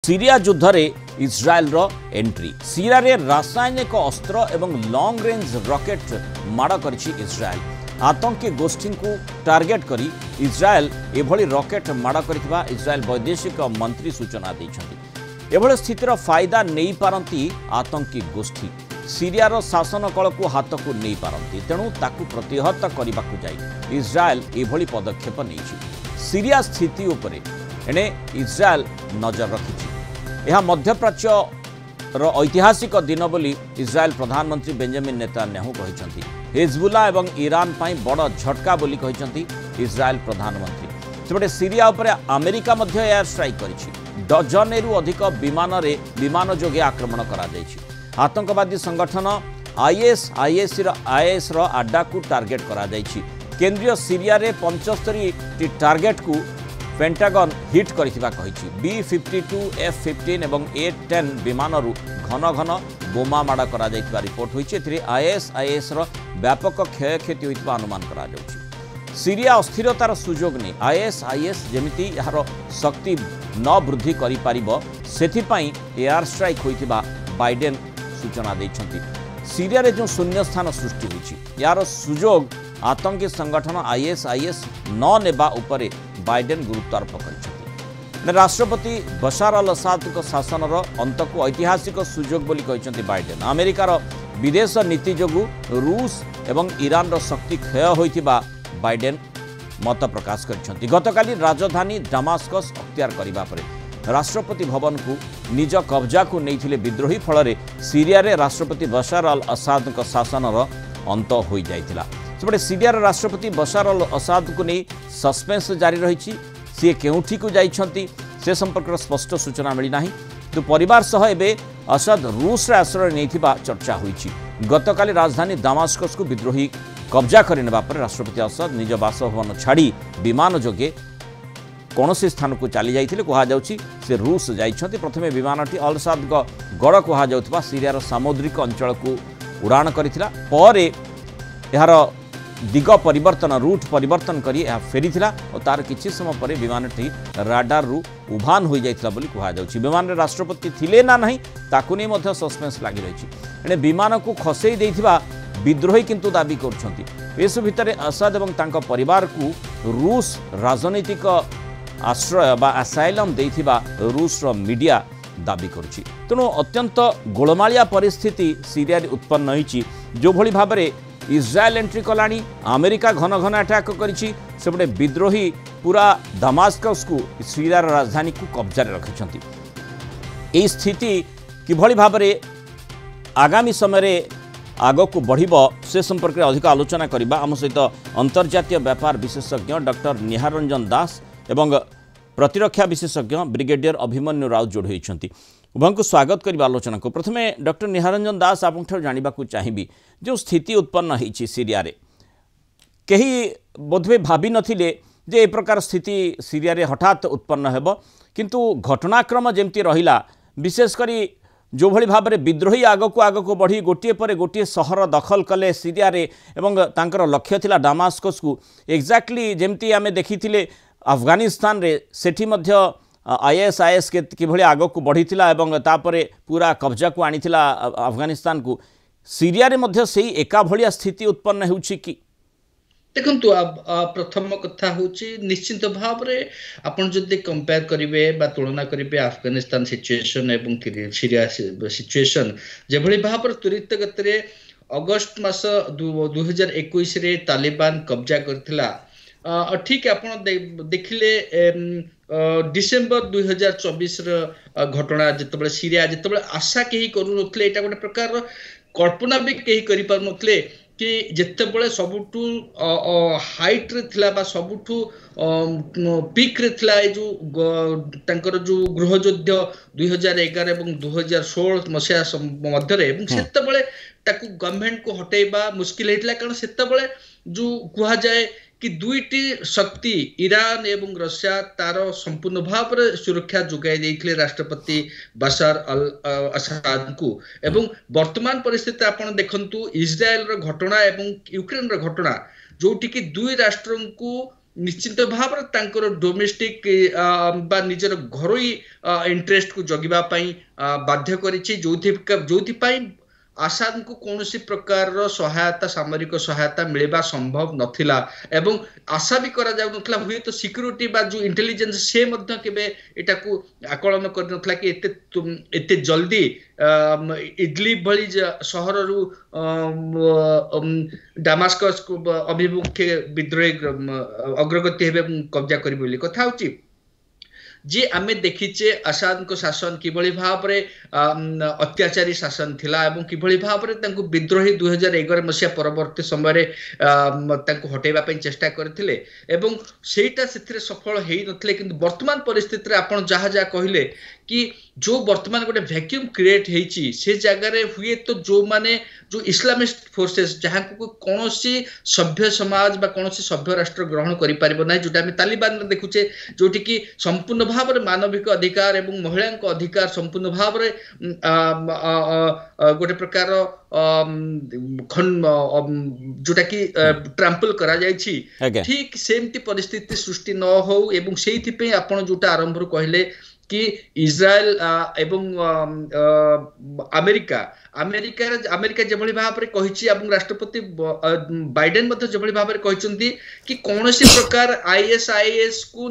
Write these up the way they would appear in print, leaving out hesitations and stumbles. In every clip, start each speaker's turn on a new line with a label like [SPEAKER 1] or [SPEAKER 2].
[SPEAKER 1] Syria युद्ध में इस्राएल रो entry. Syria रे रासायनिक अस्त्र एवं लॉन्ग रेंज रॉकेट माड़ करिछि इस्राएल। आतंकी गोष्ठी को टार्गेट करी इस्राएल एभली रॉकेट माड़ करिथिबा इस्राएल वैदेशिक मंत्री सूचना दैछन्ति। एभली स्थितिर फायदा नहीं पारंती आतंकी गोष्ठी। सीरियार शासन कल को हाथ को नहीं पारंती, तेणु ताकू प्रतिहत करने जाई इस्राएल एभली पदक्षेप नहीं। सीरिया स्थिति उपरे एणे इस्राएल नजर रखिछि। यह मध्यप्राच्यर ऐतिहासिक दिन बोली इस्राएल प्रधानमंत्री बेंजामिन नेतान्याहू कहिसंती। हिजबुल्ला एवं ईरान पाई बड़ झटका बोली कहिसंती इस्राएल प्रधानमंत्री। सेपटे सीरिया उपरे अमेरिका मध्य एयर स्ट्राइक करिछि। डजनेरु अधिक विमान जोगे आक्रमण करा जायछि। आतंकवादी संगठन आईएस रो अड्डा को टार्गेट करा जायछि। केंद्रीय सीरिया रे 75 टी टार्गेट को पेंटागन हिट करिथिबा कहिछि। B-52 F-15 एवं A-10 विमानरू घन घन बोमा माड़ करा जायतिबा रिपोर्ट होइछि। एथिरे आईएस रो व्यापक क्षयक्षति होइतिबा अनुमान करा जाउछि। सीरिया अस्थिरतार सुजोग नै आईएस जेमिति यार शक्ति न वृद्धि करि पारिबो सेथिपई एयर स्ट्राइक होइतिबा बाइडेन सूचना दैछन्ति। सीरिया रे जो शून्य स्थान सृष्टि होइछि यार सुजोग आतंकी संगठन आईएस न नेबा उपरे बाइडेन गुरुत्वारोप करिछन्ति। राष्ट्रपति बशार अल असाद को शासनर अंत को ऐतिहासिक सुजोग बोली कहिछन्ति बाइडेन। अमेरिकार विदेश नीति जोगु रूस एवं ईरान रो शक्ति क्षय होइतिबा बाइडेन मत प्रकाश करिछन्ति। गतकाली राजधानी दामास्कस अख्तियार करिबा परे राष्ट्रपति भवन को निज कब्जा को नहीं विद्रोही फल सीरिया रे राष्ट्रपति बशार अल असाद को शासनर अंत हो जाइतिला। सेपटे सीरियार राष्ट्रपति बशार अल असाद को नहीं सस्पेंस जारी रही। सी केउठी को जाइछन्ति से संपर्क स्पष्ट सूचना मिली नाही। तो परिवार सह एबे असाद रूस रे आश्रय नैथिबा चर्चा होइछि। गतकाली राजधानी दामास्कस को विद्रोही कब्जा करनेबा पर राष्ट्रपति असाद निज बासभवन छाड़ी विमान जोगे कौन स्थान को चली जाइथिले कहा जाउछि। से रूस जाइछन्ति। प्रथमे विमानटी अल साद गड़ कहा जाउथबा सीरियार सामुद्रिक अंचल को उड़ान करिथिला। परे यार दिग परिवर्तन रूट परिवर्तन करी फेरीथिला और तार किछि समय पर विमानटी राडार रु उभान हो जाइथिला बोली कहा जाउछि। विमान रे राष्ट्रपति थिले ना नहीं ताकू नै मध्य सस्पेंस लागि रहिछि। एने विमान को खसेई देइथिबा विद्रोही किंतु दाबी करछन्ति। एस भितरे असाद एवं तांको परिवार को रूस राजनीतिक आश्रय बा असाइलम देइथिबा रूस रो मीडिया दाबी करुछि। तेणु अत्यंत गोलमालिया परिस्थिति सीरिया रे उत्पन्न होइछि। जो भली भाबरे इस्राएल एंट्री कलानी अमेरिका घन घन अटैक करिछि। सेपटे विद्रोही पूरा दामास्कस को सीरियार राजधानी को कब्जा रखिछन्ति। एही स्थिति किभली भाबरे आगामी समय आग को बढ़िबो से संपर्क में अधिक आलोचना करिबा आम सहित अंतर्जातीय व्यापार विशेषज्ञ डॉक्टर निहारंजन दास एवं प्रतिरक्षा विशेषज्ञ ब्रिगेडियर अभिमन्यु राउत जोड़ होती। उभय को स्वागत कर आलोचना को। प्रथमे डॉक्टर निहारंजन दास आपको जानवा चाहिए जो स्थिति उत्पन्न होती सीरिया रे कहीं बोधवे भावी नथिले जे ए प्रकार स्थिति सीरिया रे हठात उत्पन्न हेबो, किंतु घटनाक्रम जेमती रहिला विशेषकर जो भली भाव में विद्रोही आग को बढ़ी गोटे पर गोटे सहर दखल कले सीरिया रे एवं तांकर लक्ष्य थिला दामास्कस को एक्जाक्टली जेमती आमे देखिथिले अफगानिस्तान रे सेठी मध्य आईएस के किभली आग को बढ़ी थिला एवं तापरे पूरा कब्जा को आनीथिला अफगानिस्तान को। सीरिया रे मध्य सेही एका भलिया स्थिति उत्पन्न होउछि कि
[SPEAKER 2] देखंतु प्रथम कथा होची निश्चित भाव रे आपण जदि कंपेयर करिवे बा तुलना करिवे अफगानिस्तान सिचुएशन एवं सीरिया सिचुएशन जे भली भाव रे त्वरित गतिरे अगस्त मास 2021 रे तालिबान कब्जा करथिला। ठीक आपण देखिले डिसेंबर 2024 घटना जितेबाला सीरिया जितेबाला आशा कहीं करू नथले एटा गोटे प्रकार कल्पना भी कहीं करि पार नथले कि जितेबाला सबुठू हाइट रे थिला बा सबुठू पीक रे थिला जो तांकर जो गृहयुद्ध 2011 एवं 2016 मसिया मध्य रे एवं सेतेबाला ताकू गवर्नमेंट को हटेबा मुश्किल हेतला कारण सेतेबाला जो कुहा जाए कि दुईटी शक्ति ईरान एवं रशिया तार संपूर्ण भाव में सुरक्षा जोगाई देइथिले राष्ट्रपति बशार अल असाद को। एवं वर्तमान परिस्थिति आपण देखंतु इस्राएल रो घटना एवं यूक्रेन रो घटना जोटी कि दुई राष्ट्र को निश्चित भाव तांकर डोमेस्टिक बा निजर घरोई इंटरेस्ट को जगिबा पई बाध्य करिछि जोथि पई आसाद को कौन प्रकार सहायता सामरिक सहायता मिलवा संभव नथिला एवं आशा भी करा जाउ नथिला हुए तो सिक्योरिटी बा जो इंटेलिजेंस से मध्य केबे एटा को आकलन कर नथिला कि एते जल्दी इडलिब भली शहर रु डामास्कस अभिमुखे विद्रोही अग्रगति हेबे कब्जा करी बोली कथा होची जे आमे देखिचे आसाद को शासन किभली भाव रे अत्याचारी शासन थिला एवं किभली भाव रे तांको विद्रोही 2011 मसिया परवर्ती समय रे तांको हटेबा पई चेष्टा करथिले एवं सेटा सेथिरे सफल हेई नथिले किंतु वर्तमान परिस्थिति रे आपण जहा जहा कहिले कि जो वर्तमान गोटे वैक्यूम क्रिएट हेची से जगह रे हुए तो जो माने जो इस्लामिस्ट फोर्सेस जहां को कोनोसी सभ्य समाज बा कोनोसी सभ्य राष्ट्र ग्रहण करि परिबो नै जोटा हम तालिबान रे देखुचे जोटी कि संपूर्ण भाव रे मानविक अधिकार एवं महिला को अधिकार संपूर्ण भाव रे गोटे प्रकार जोटा कि ट्राम्पल करा जायछि ठीक सेमती परिस्थिति सृष्टि न हो एवं सेहिथि पे आपण जोटा आरंभ रो कहले कि इस्राएल एवं अमेरिका जभली भाव में कही राष्ट्रपति बाइडेन मध्य जभली भाव में कहते कि कौन सी प्रकार ISIS को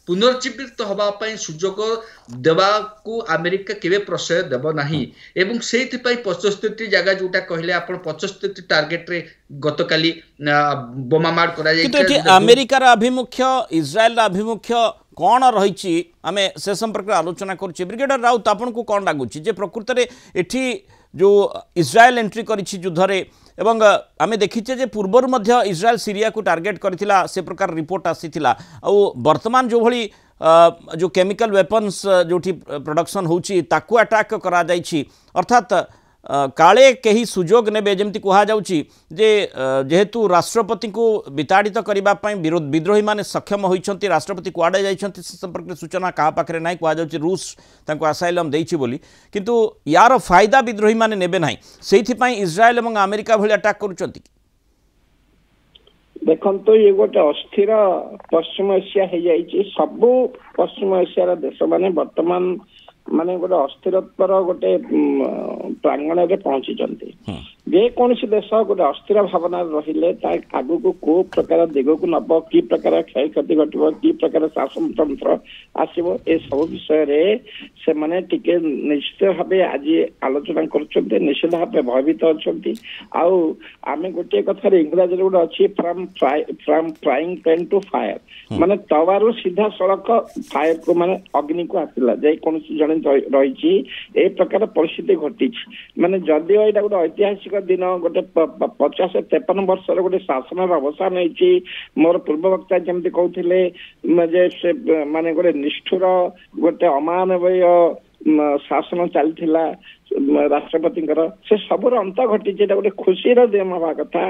[SPEAKER 2] पुनर्जीवित हवापाई सुजोग देवा को अमेरिका केवे प्रश्रय देव नाही एवं सेहिथि पई 75 जगह जोटा कहले आपण 75 टार्गेट रे गतकाली बोमा मार करा जाय
[SPEAKER 1] किंतु अमेरिकार अभिमुख्य इस्राएल अभिमुख्य कौन रही आमे से संपर्क आलोचना करुचे ब्रिगेडियर राउत आपन को कौन लगुच जे प्रकृत में एठी जो इस्राएल एंट्री करिछि युद्ध रे एवं आमे देखिचे जे पूर्वर मध्य इस्राएल सीरिया को टार्गेट करथिला से प्रकार रिपोर्ट आसीथिला आ वर्तमान जो भली जो केमिकल वेपन्स जोठी प्रोडक्शन होची ताकू अटैक करा जाइछि अर्थात काले कहीं सुजोग ने जमती कह जाउची जे जेहेतु राष्ट्रपति को विताड़ित करने विद्रोही माने सक्षम होइछंती राष्ट्रपति कुआडे जाइछंती से संपर्क सूचना कहा पाखरे नाही कह जाउची रूस तांको असाइलम देइछि बोली किंतु यार फायदा विद्रोही माने नेबे नाही सेहिथि पई इस्राएल एवं अमेरिका भली अटैक करूछंती
[SPEAKER 3] देखो ये गोटे अस्थिर पश्चिम एशिया हो जाइए सब पश्चिम एशियार देश माने वर्तमान माने गोटे अस्थिरत्वर गोटे प्रांगण में पहुंची जेकोसी देश गोटे अस्थिर भावना रहिले आगु को को प्रकार दिग को नब कि प्रकार क्षय क्षति घटब कि प्रकार शासन तंत्र आसब ए सब विषय से माने टिके निश्चित भाव आज आलोचना कर निश्चित भाव भयभीत अच्छा आम गोटे कथार इंग्राजी गोटे अच्छी from frying pan to fire माने तवारू सीधा सड़क फायर को माने अग्नि को आसला जेकोसी जन रही ए प्रकार परिस्थिति घटी माने जदिओ यहाँ गोटे ऐतिहासिक दिन गोटे 50-53 वर्ष गोटे शासन अवसान होती मोर पूर्व वक्ता जमी कहते माने गोटे निष्ठुर गोटे अमानवीय शासन चलता राष्ट्रपति से सबूर अंत घटी गोटे खुशी दिन हवा कथा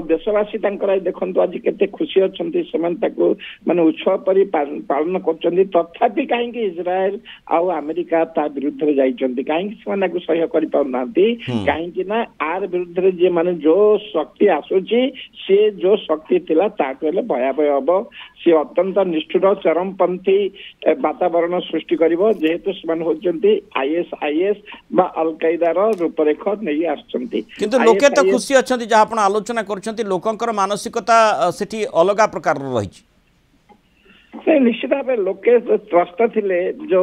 [SPEAKER 3] देशवासी देखो आज के खुशी अच्छा माने उत्सव पर पालन कर तथापि कहीं इस्राएल आउ अमेरिका ता विरुद्ध जाइछंती कहीं सह्य कर पाउना कहीं ना आर विरुद्ध जे माने जो शक्ति आसुची सी जो शक्ति थिला ताकले भयावह हम सी अत्यंत निष्ठुर चरमपंथी वातावरण सृष्टि करिवो जेहेतु से होचंती ISIS बा अलकायदार रूपरेख नहीं आछंती
[SPEAKER 1] किंतु लोके तो खुशी अछंती जहा आपण आलोचना करछंती लोकंकर मानसिकता सेठी अलगा प्रकार रही
[SPEAKER 3] निश्चित भाव लोके त्रस्त थिले जो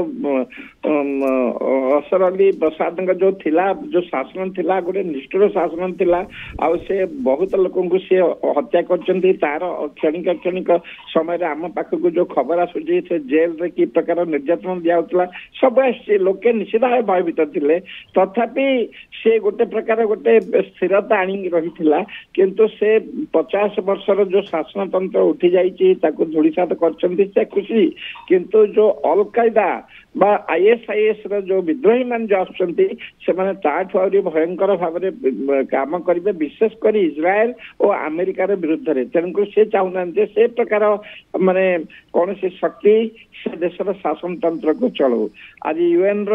[SPEAKER 3] असर अली प्रसाद जो थिला जो शासन थिला गोटे निष्ठुर शासन थिला आ से बहुत लोगों को से हत्या करछंती तार क्षणिक समय आम पाखक जो खबर आसुची से जेल रे की प्रकार निर्यातन दिया सब लोके निश्चित भाव भयभीत थिले तथापि से गोटे प्रकार गोटे स्थिरता आनी रही किंतु से 50 वर्षर जो शासन तंत्र उठी जाइए धूलिसात कर खुशी किंतु जो अलकायदा बा ISIS रो जो विद्रोही मान जो आसुँच भयंकर भाव काम करेंगे विशेषकर इस्राएल और अमेरिकार विरुद्ध रे तेणुक से चाहूना से प्रकार माने कौन सी शक्ति से देशर शासन तंत्र को चलो आज UN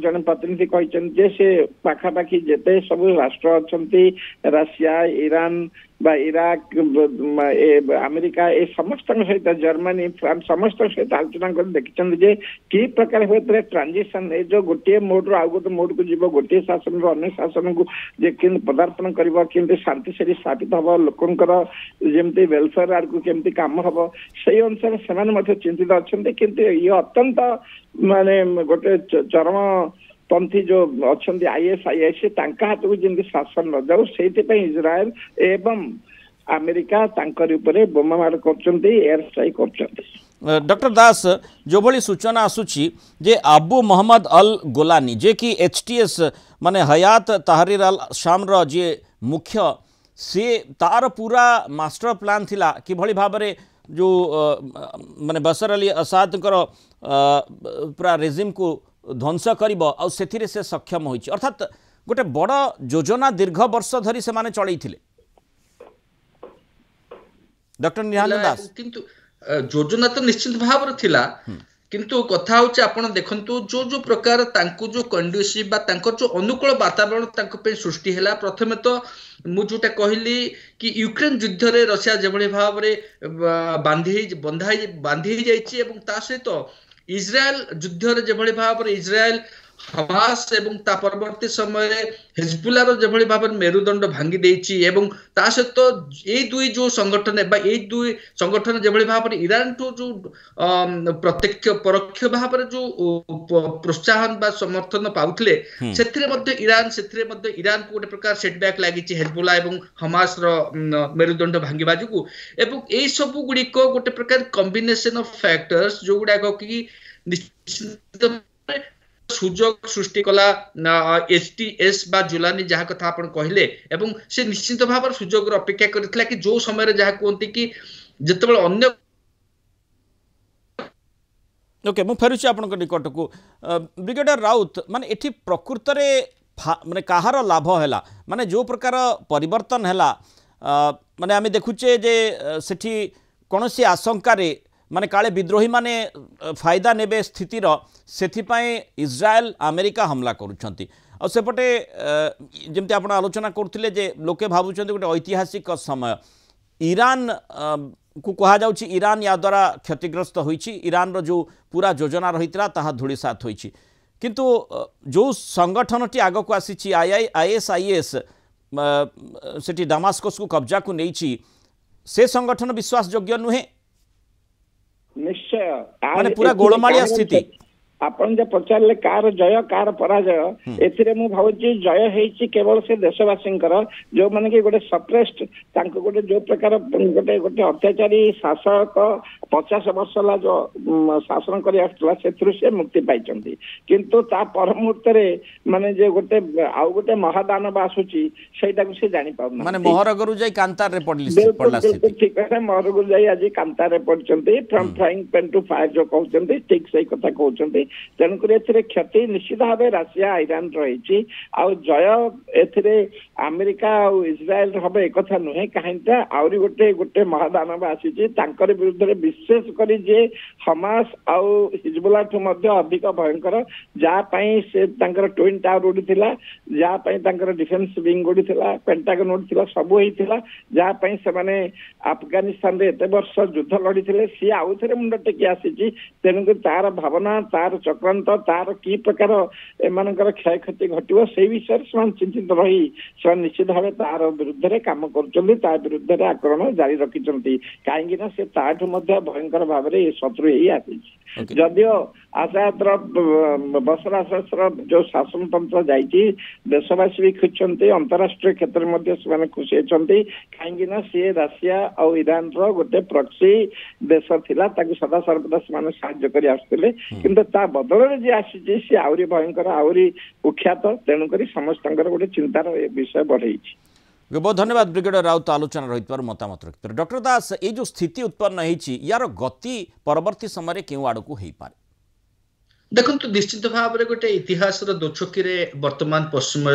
[SPEAKER 3] जन प्रतिनिधि कहते से पाखापाखि जिते सब राष्ट्र अच्छा रशिया ईरान बा इराक अमेरिका ए समस्त सहित जर्मनी फ्रांस समस्त सहित आलोचना कर देखिछन जे कि प्रकार होते ट्रांजिशन ए जो गोटे मोड रो आ गोटे मोड को जीव गोटे शासन रो अन्य शासन को जे किन पदार्पण करबो किंतु शांति से स्थापित हबो लोकंकर जेमती वेलफेयर आर को केमती काम हबो सही अनुसार समान मते चिंतित अछन्ते किंतु ये अत्यंत माने गोटे चरम पंथी जो अच्छा ISIS हाथ को जमी शासन न जाऊ से इज्राएल एवं अमेरिका तांकर ऊपर बोमा मार कर एयर स्ट्राइक कर।
[SPEAKER 1] डॉक्टर दास जो भली सूचना आसुची जे अबू मोहम्मद अल गोलानी जे कि HTS माने हयात तहरीर अल शाम रो जे मुख्य से तार पूरा मास्टर प्लान थिला कि भली भाबरे जो माने बशर अली असाद पूरा रेजिम को ध्वंस कर से सक्षम होइछि अर्थात गोटे बड़ योजना दीर्घ वर्ष धरी से माने चलैथिले डॉक्टर निहाल दास
[SPEAKER 2] किंतु योजना तो निश्चित भाव थिला किंतु कथा होचे आपण देखंतु जो जो प्रकार तांको जो कंडीसिव बा तांको जो अनुकूल वातावरण तांको पे सृष्टि हैला प्रथमे तो मु जोटा कहली कि यूक्रेन युद्ध रे रशिया जेभଳି भाव रे बांधी जाइछि एवं ता सहित इज्राएल युद्ध रे जेभଳି भाव रे इज्राएल हमास एवं ता परवर्ती समय हिजबुल्ला रो जेभଳି भाव रे मेरुदंड भांगी देछि एवं ता सहित ए दुई जो संगठन बा ए दुई संगठन जेभଳି भाव रे ईरान तो जो प्रत्यक्ष परोक्ष भाव रे जो प्रोत्साहन बा समर्थन पाउथले सेथिरे मध्ये ईरान को गोटे प्रकार सेटबैक लागिछि हिजबुल्ला एवं हमास रो मेरुदंड भांगी बाजुकु एवं ए सब गुडी को गोटे प्रकार कॉम्बिनेशन ऑफ फैक्टर्स जो गुडा को कि निश्चित सुजोग सृष्टि कला HTS बा जुलानी जहाँ कथा आपण कहले एवं से निश्चित भाव सुजोग अपेक्षा करथिला कि जो समय जहाँ कहते कि जितेबाला अन्य
[SPEAKER 1] ओके मु फेरुछि आपण निकट को ब्रिगेडियर राउत माने एठी प्रकृत रे माने कहार लाभ हैला माने जो प्रकार परिवर्तन हैला माने आमे देखुचे जे सेठी कोनोसी आशंका रे माने काले विद्रोही माने फायदा नेबे स्थितिर सेथिपाई इज्राएल अमेरिका हमला करुछंती और सेपटे जमती आपण आलोचना करथिले जे लोके भाबुछंती गोटे ऐतिहासिक समय ईरान को कहा जाउछि ईरान या द्वारा क्षतिग्रस्त होइछि ईरान रो जो पूरा योजना रहितरा ताहा धुळीसात होइछि किंतु जो संगठनटी आगो को आसीछि ISIS सेठी दामास्कस को कब्जा को नेइछि से संगठन विश्वास योग्य नुहे
[SPEAKER 3] निश्चय
[SPEAKER 1] माने पूरा गोलमालिया स्थिति
[SPEAKER 3] आपण जे पचारले कार जय कार पराजय एथिरे मु भावछि जय हेछि केवल से देशवासींकर जो माने कि गोटे सप्रेस्ड तांको गोटे जो प्रकार गोटे गोटे अत्याचारी शासक 50 वर्ष ला जो शासन करि आस्तला सेथरु से मुक्ति पाइचंती किंतु ता परमुहूर्त रे माने जे गोटे आउ गोटे महादानव आसुची सेटा को से जानि पाउना
[SPEAKER 1] माने मोहरगरु जाई कांतार रे पडला स्थिति
[SPEAKER 3] ठीक है मोहरगरु जाई आज कांतार रे पडचंती from frying pan to fire जो कहउचंती ठीक सही कथा कहउचंती तेणुक क्षति निश्चित भाव राशिया ईरान रही जय ए अमेरिका और इज्राएल हम एक नुहे कहीं आहरी गोटे गोटे महादानव आसी विरुद्ध विशेषकर जे हमास आउ हिजबुल्ला ठू अधिक भयंकर जहाँपाई से ट्विन टावर उड़ीला जहाँपाई डिफेन्स विंग उड़ीला पेंटागन उड़ीला सब होता जहाँपाई से अफगानिस्तान एत वर्ष युद्ध लड़ी सी आउ थे मुंड टेकी आसी तेणुक तार भावना तार चक्रांत तार कि प्रकार एमानकर क्षय क्षति घटिव से विषय से चिंतित रही से निश्चित भाव तार विरुद्ध में काम कर विरुद्ध आक्रमण जारी रखिंट कहीं से ताठू भयंकर भाव में शत्रु ही आसी जदियो आशायातर बसर आशासर जो शासन तंत्र जाइए देशवासी भी खुशी अंतरराष्ट्रीय क्षेत्र में खुशी होती कहीं सी राशिया और ईरान रो गोटे प्रक्सी देश थिला सदा सर्वदा से साहाय्य कर आसुले किंतु ता बदल जे आसी सी आहरी भयंकर आहरी कुख्यात तेणुक समस्त गोटे चिंतार विषय बढ़ई।
[SPEAKER 1] बहुत धन्यवाद ब्रिगेडियर राउत आलोचना रही मतामत रखित डॉक्टर दास ये जो स्थिति उत्पन्न होती यार गति परवर्ती समय क्यों आड़ को हो पारे
[SPEAKER 2] देखो निश्चित भाव में गोटे इतिहास दोछकी वर्तमान पश्चिम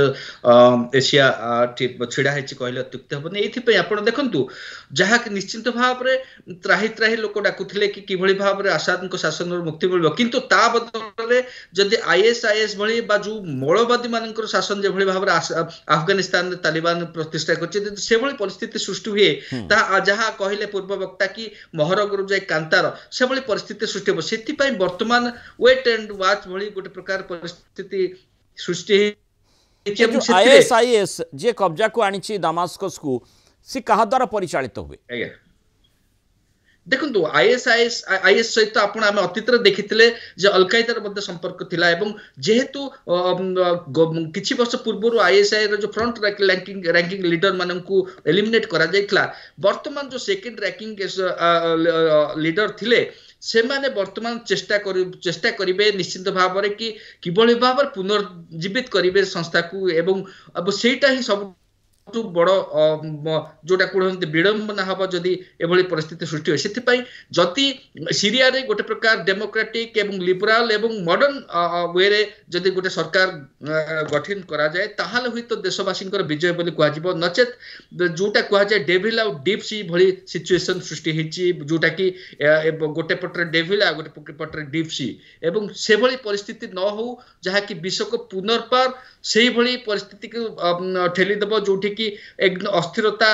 [SPEAKER 2] एशिया छिड़ा है कहले अत्युक्ति हेनी ये आप देखु जहाँ निश्चित भाव में त्राही त्राही लोक डाकुले कि किभली भाव में आसाद शासन मुक्ति मिल किंतु ता बदल जदि आईएसआईएस भली जो मौलवादी मान शासन जो भाव में अफगानिस्तान तालिबान प्रतिष्ठा कर परिस्थिति सृष्टि हुए जहाँ कहले पूर्व वक्ता कि महरगर जाए कांतार से परिस्थिति सृष्टि हो से वर्तमान वेट एंड वाच भली गोटे प्रकार परिस्थिति सृष्टि
[SPEAKER 1] आईएसआईएस जे कब्जा को आनी दामास्कस को सी कहा द्वारा परिचालित हुए
[SPEAKER 2] देखो आईएसआईएस सहित आपण आम अतीत देखी अलकायदार संपर्क थिला एवं जेहेतु किछि वर्ष पूर्व आईएसआई जो फ्रंट रैंकिंग लीडर मानू एलिमिनेट करा जायतिला वर्तमान जो सेकेंड रैंकिंग लीडर थिले से माने वर्तमान चेष्टा करिवे निश्चित भाव में कि किभली भाव पुनर्जीवित करिवे संस्था को एवं अब सेटा ही सब बड़ जोटा कहते विडंबना हम जदि एभली परिस्थिति सृष्टि हो जदि सीरिया रे गोटे प्रकार डेमोक्रेटिक एवं लिबराल एवं मॉडर्न वे रे जदि गोटे सरकार गठन करा जाए ताहाले हुई तो देशवासी विजय बोली कह नचेत जोटा कह जाए डेविल आउ डीप सी भली सिचुएशन सृष्टि होती जोटा कि गोटे पटरे डेविल आ गोटे पटरे डीप सी एवं से भली परिस्थिति न हो जहाँ कि विश्व को पुनर्बार से भली परिस्थिति को ठेलीदेव जोठी कि एक अस्थिरता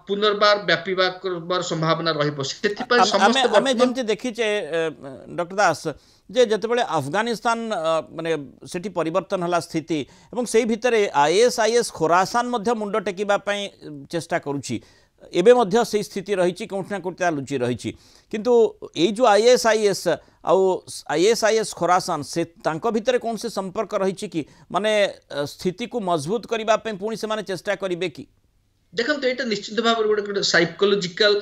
[SPEAKER 2] पुनर्बार व्यापीबार संभावना
[SPEAKER 1] रही देखीचे डॉक्टर दास जे जतबेले अफगानिस्तान माने सेठी परिवर्तन हला स्थिति एवं से भितरे आईएसआईएस खोरासान मध्य मुंड टेकिबा पई चेष्टा करूची एबे मध्य से स्थिति रही कोठना कोठा लुचि रही किंतु ये जो आईएसआईएस आईएसआईएस खोरासान से तांको भितरे कौन से संपर्क रही कि माने स्थिति को मजबूत करबा पे पुणी से माने चेष्टा करिवे कि
[SPEAKER 2] देखो ये निश्चित भाव गोटे साइकोलोजिकल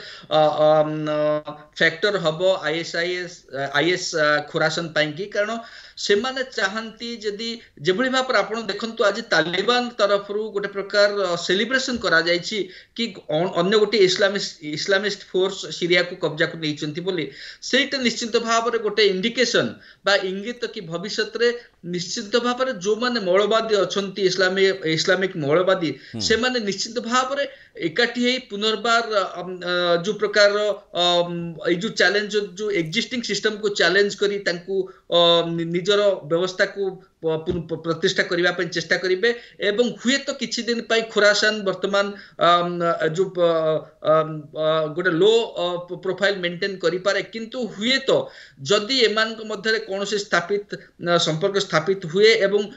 [SPEAKER 2] फैक्टर हम आईएस खोरासान पाई कारण से माने चाहती जदि जेभली भाव आप देखु आज तालिबान तरफ गोटे प्रकार सेलिब्रेशन करा जायछि कि अन्य गोटे इस्लामिस्ट फोर्स सीरिया को कब्जा को नहीं बोली सेटा निश्चित भाव में गोटे इंडिकेशन बा इंगित कि भविष्य रे निश्चित भाव में जो माने मौलवादी अच्छा इस्लामिक मौलवादी से माने निश्चित भाव में एकाठी पुनर्बार जो प्रकार जो चैलेंज जो एग्जिस्टिंग सिस्टम को चैलेंज करी निजर व्यवस्था को प्रतिष्ठा करने पे चेष्टा करेंगे एवं हुए तो किछि दिन पाई खुरासान वर्तमान जो गोटे लो प्रोफाइल मेंटेन करि पारे किंतु हुए तो जदि एमान मध्य कौन से स्थापित संपर्क स्थापित हुए एवं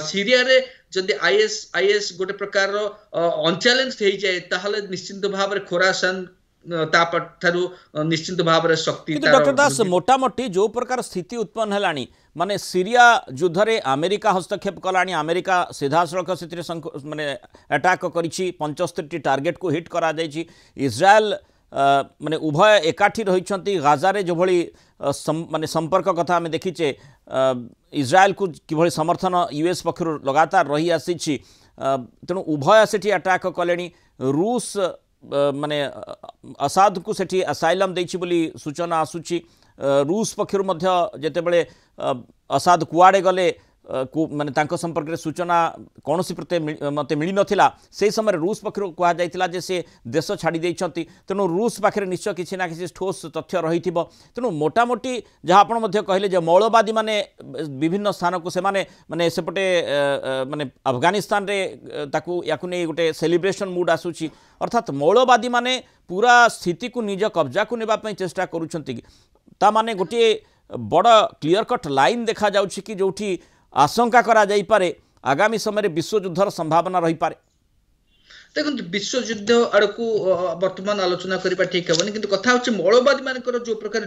[SPEAKER 2] सीरिया रे जदि आईएस गोटे प्रकार अनचैलेंज हो जाए ताहले निश्चित भाव में खोरासान निश्चित भाव में शक्ति
[SPEAKER 1] डॉक्टर दास मोटामोटी जो प्रकार स्थिति उत्पन्न है माने सीरिया युद्ध रे अमेरिका हस्तक्षेप कलानी अमेरिका सीधा सड़क से माने अटैक करिछि 75 टार्गेट को हिट करा जाइछि इज्राएल माने उभय एकाठी रही गाजा रे जो भली माने संपर्क कथा आम देखीचे इज्राएल को किभली समर्थन यूएस पक्षर लगातार रही आसी तेणु उभय सेठी अटैक कले रूस माने असाद को सेठी असाइलम देछि बोली सूचना आसुची रूस पक्षर मध्य जेतेबेले असाद कुआड़े गले माने तांको संपर्क में सूचना कौन सी प्रति मत मिल नाला से समय रूस पक्षर कहुला जे से देश छाड़ी देइछंती तेणु रूस पाखे निश्चय किसी ना किसी ठोस तथ्य रही तेणु मोटामोटी जहाँ आपड़ कहले जे मौलवादी माने विभिन्न स्थान को सेमाने माने सेपटे माने अफगानिस्तान रे ताकू याकू नहीं गोटे सेलिब्रेशन मूड आसूची अर्थात मौलवादी माने पूरा स्थिति को निज कब्जा को नेबा पई चेष्टा करूछंती ता माने गोटे बड़ क्लियर कट लाइन देखा जाउछि कि जोठी आशंका करा जाई पारे आगामी समय विश्व युद्धर संभावना रही पारे
[SPEAKER 2] देखो विश्व युद्ध आड़ को वर्तमान आलोचना करने ठीक हेनी कि कथा हूँ मौलवादी मान जो प्रकार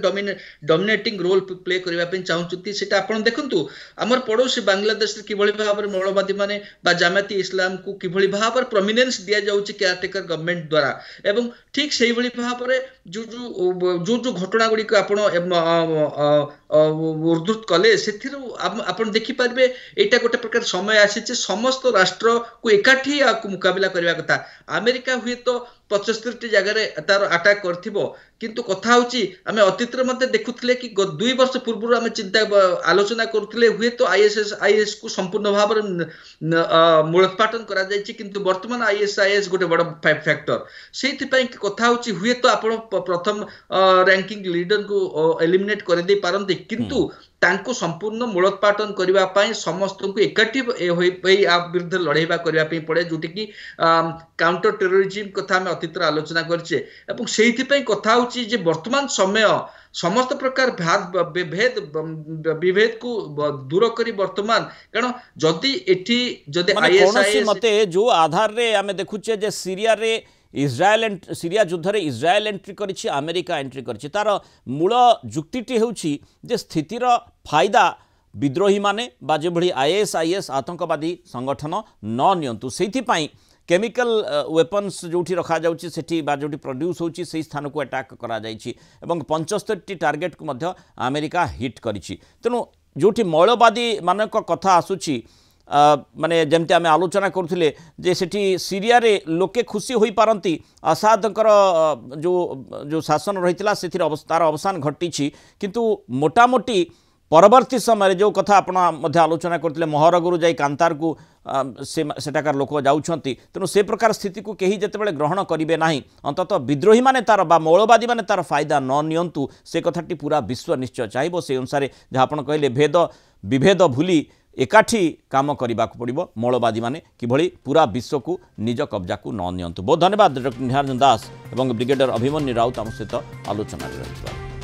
[SPEAKER 2] डोमिनेटिंग रोल प्ले करने चाहती से आप देखु आमर पड़ोसी बांग्लादेश किभली भाव में मौलवादी माने जामाती इस्लाम को किभली भाव में प्रोमिनेंस दि जाऊँगी केयरटेकर गवर्नमेंट द्वारा एवं ठीक से भाव में जो घटना गुड़िक आप उद्धृत कले से आप देखिपारे यहाँ गोटे प्रकार समय आसी समस्त राष्ट्र को एकाठी मुकाबला करने कथा अमेरिका हुए तो 75 जगह तार अटैक करथिबो किंतु कथा होची आमे अतीतर मध्ये देखुथले कि 2 वर्ष पूर्व आमे चिंता आलोचना करथले हुए तो आईएएस को संपूर्ण भाव मूलोत्पाटन करा जायछि किंतु वर्तमान आईएएस गोटे बड़ फैक्टर सेथि पई कथा होची हुए तो आपण प्रथम रैंकिंग लीडर को एलिमिनेट कर दे पारंती किंतु तांको संपूर्ण मूलोत्पाटन करबा पई समस्त को एकाठी विरुद्ध लड़ाइबा करबा पई पड़े जोटी कि काउंटर टेररिज्म कथा में अतीतर आलोचना करछे एवं सेहिथि पई कथा होची जे वर्तमान समय समस्त प्रकार विभेद को दूर करी वर्तमान कारण जदि एठी जदि
[SPEAKER 1] आईएसआई मते जो आधार रे आमे देखुचे जे सीरिया रे सीरिया युद्ध रे इज्राएल एंट्री करिछि अमेरिका एंट्री करिछि तार मूल जुक्तिटी हेउछि जे स्थितिर फायदा विद्रोही माने बा जे भली आईएसआईएस आतंकवादी संगठन न नियंतु सेथि पई केमिकल वेपन्स जोठी रखा जाउछि सेठी बा जोठी प्रोड्यूस होछि सेही स्थान को अटैक करा जाइछि एवं 75 टार्गेट को मध्य अमेरिका हिट करिछि तेनु जोठी मौलवादी मानक कथा आसुछि माने जमते आमे आलोचना करथिले जे सेठी सीरिया रे लोके खुशी होई पारंती असादकर जो शासन रहितला सेथिर अवस्थार अवसान घटिछि किंतु मोटामोटी परवर्ती समय जो कथा आपण मध्य आलोचना करथिले महरगुरु जाई कांतार को सेटाकार लोक जाउछंती तेणु से प्रकार स्थिति को कहीं जितेबाला ग्रहण करेंगे ना अंततः विद्रोही माने तार बा मौलवादी माने तार फायदा न नियंतु से कथाटी पूरा विश्व निश्चय चाहिए से अनुसार जहाँ आप कहले भेद विभेद भूली एकाठी काम करने को पड़ो मौलवादी माने किभली पूरा विश्व को निज कब्जा को न नियंतु। बहुत धन्यवाद डॉक्टर निहारजन दास और ब्रिगेडियर अभिमन्यु राउत आम सहित आलोचना रही।